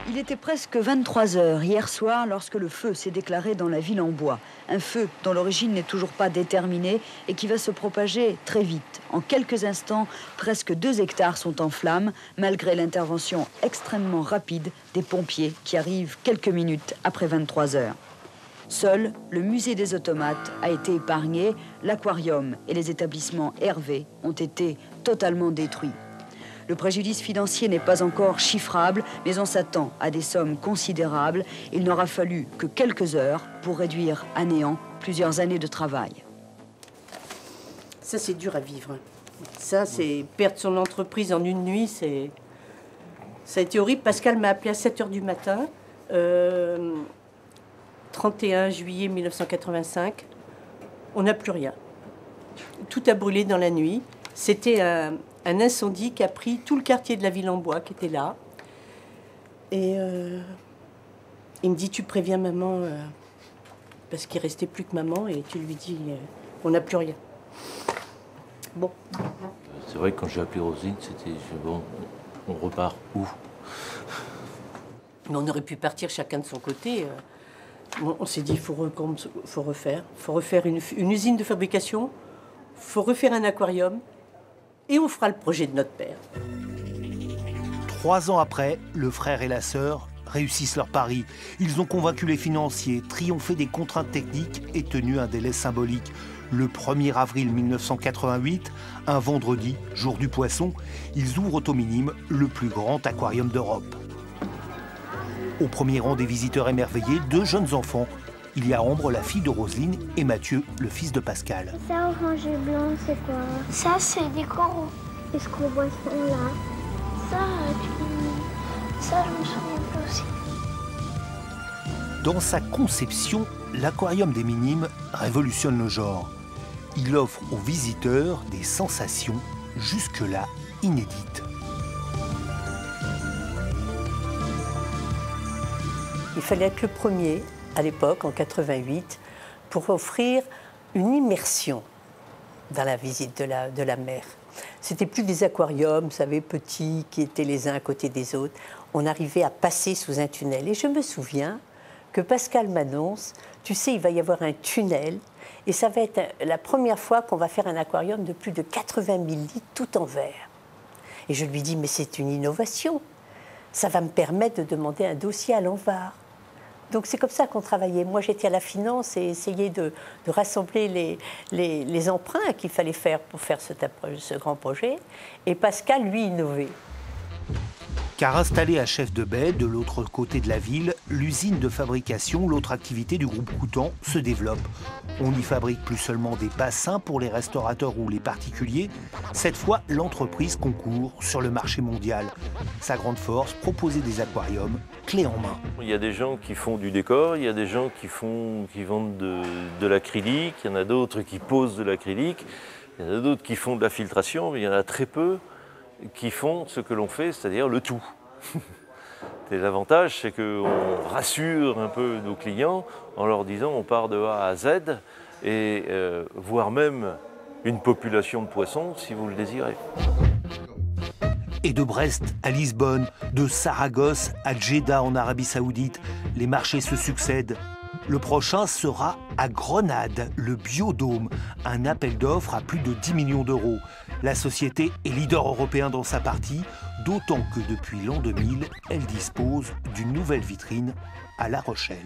Il était presque 23 heures hier soir lorsque le feu s'est déclaré dans la ville en bois. Un feu dont l'origine n'est toujours pas déterminée et qui va se propager très vite. En quelques instants, presque 2 hectares sont en flammes, malgré l'intervention extrêmement rapide des pompiers qui arrivent quelques minutes après 23 heures. Seul le musée des automates a été épargné, l'aquarium et les établissements Hervé ont été totalement détruits. Le préjudice financier n'est pas encore chiffrable, mais on s'attend à des sommes considérables. Il n'aura fallu que quelques heures pour réduire à néant plusieurs années de travail. Ça, c'est dur à vivre. Ça, c'est perdre son entreprise en une nuit, ça a été horrible. Pascal m'a appelé à 7 h du matin, 31 juillet 1985. On n'a plus rien. Tout a brûlé dans la nuit. C'était un incendie qui a pris tout le quartier de la ville en bois qui était là. Et il me dit, tu préviens maman, parce qu'il ne restait plus que maman, et tu lui dis, on n'a plus rien. Bon. C'est vrai que quand j'ai appelé Roselyne, c'était, bon, on repart où? Mais on aurait pu partir chacun de son côté. On s'est dit, il faut refaire. Il faut refaire une usine de fabrication, il faut refaire un aquarium, et on fera le projet de notre père. 3 ans après, le frère et la sœur réussissent leur pari. Ils ont convaincu les financiers, triomphé des contraintes techniques et tenu un délai symbolique. Le 1er avril 1988, un vendredi, jour du poisson, ils ouvrent au Minime le plus grand aquarium d'Europe. Au premier rang des visiteurs émerveillés, 2 jeunes enfants. Il y a Ambre, la fille de Roselyne, et Mathieu, le fils de Pascal. Ça, orange et blanc, c'est quoi? Ça, c'est des coraux. Est-ce qu'on voit ça là? Ça, je me souviens plus aussi. Dans sa conception, l'aquarium des Minimes révolutionne le genre. Il offre aux visiteurs des sensations jusque-là inédites. Il fallait être le premier, à l'époque, en 88, pour offrir une immersion dans la visite de la mer. C'était plus des aquariums, vous savez, petits, qui étaient les uns à côté des autres. On arrivait à passer sous un tunnel. Et je me souviens que Pascal m'annonce, tu sais, il va y avoir un tunnel, et ça va être la première fois qu'on va faire un aquarium de plus de 80 000 litres, tout en verre. Et je lui dis, mais c'est une innovation. Ça va me permettre de demander un dossier à l'ANVAR. Donc c'est comme ça qu'on travaillait. Moi, j'étais à la finance et essayais de rassembler les emprunts qu'il fallait faire pour faire ce grand projet. Et Pascal, lui, innovait. Car installée à Chef de Baie, de l'autre côté de la ville, l'usine de fabrication, l'autre activité du groupe Coutan, se développe. On y fabrique plus seulement des bassins pour les restaurateurs ou les particuliers. Cette fois, l'entreprise concourt sur le marché mondial. Sa grande force, proposer des aquariums clés en main. Il y a des gens qui font du décor, il y a des gens qui vendent de l'acrylique, il y en a d'autres qui posent de l'acrylique, il y en a d'autres qui font de la filtration, mais il y en a très peu qui font ce que l'on fait, c'est-à-dire le tout. L'avantage, c'est qu'on rassure un peu nos clients en leur disant on part de A à Z, et voire même une population de poissons si vous le désirez. Et de Brest à Lisbonne, de Saragosse à Djeddah en Arabie Saoudite, les marchés se succèdent. Le prochain sera à Grenade, le Biodôme, un appel d'offres à plus de 10 millions d'euros. La société est leader européen dans sa partie, d'autant que depuis l'an 2000, elle dispose d'une nouvelle vitrine à La Rochelle.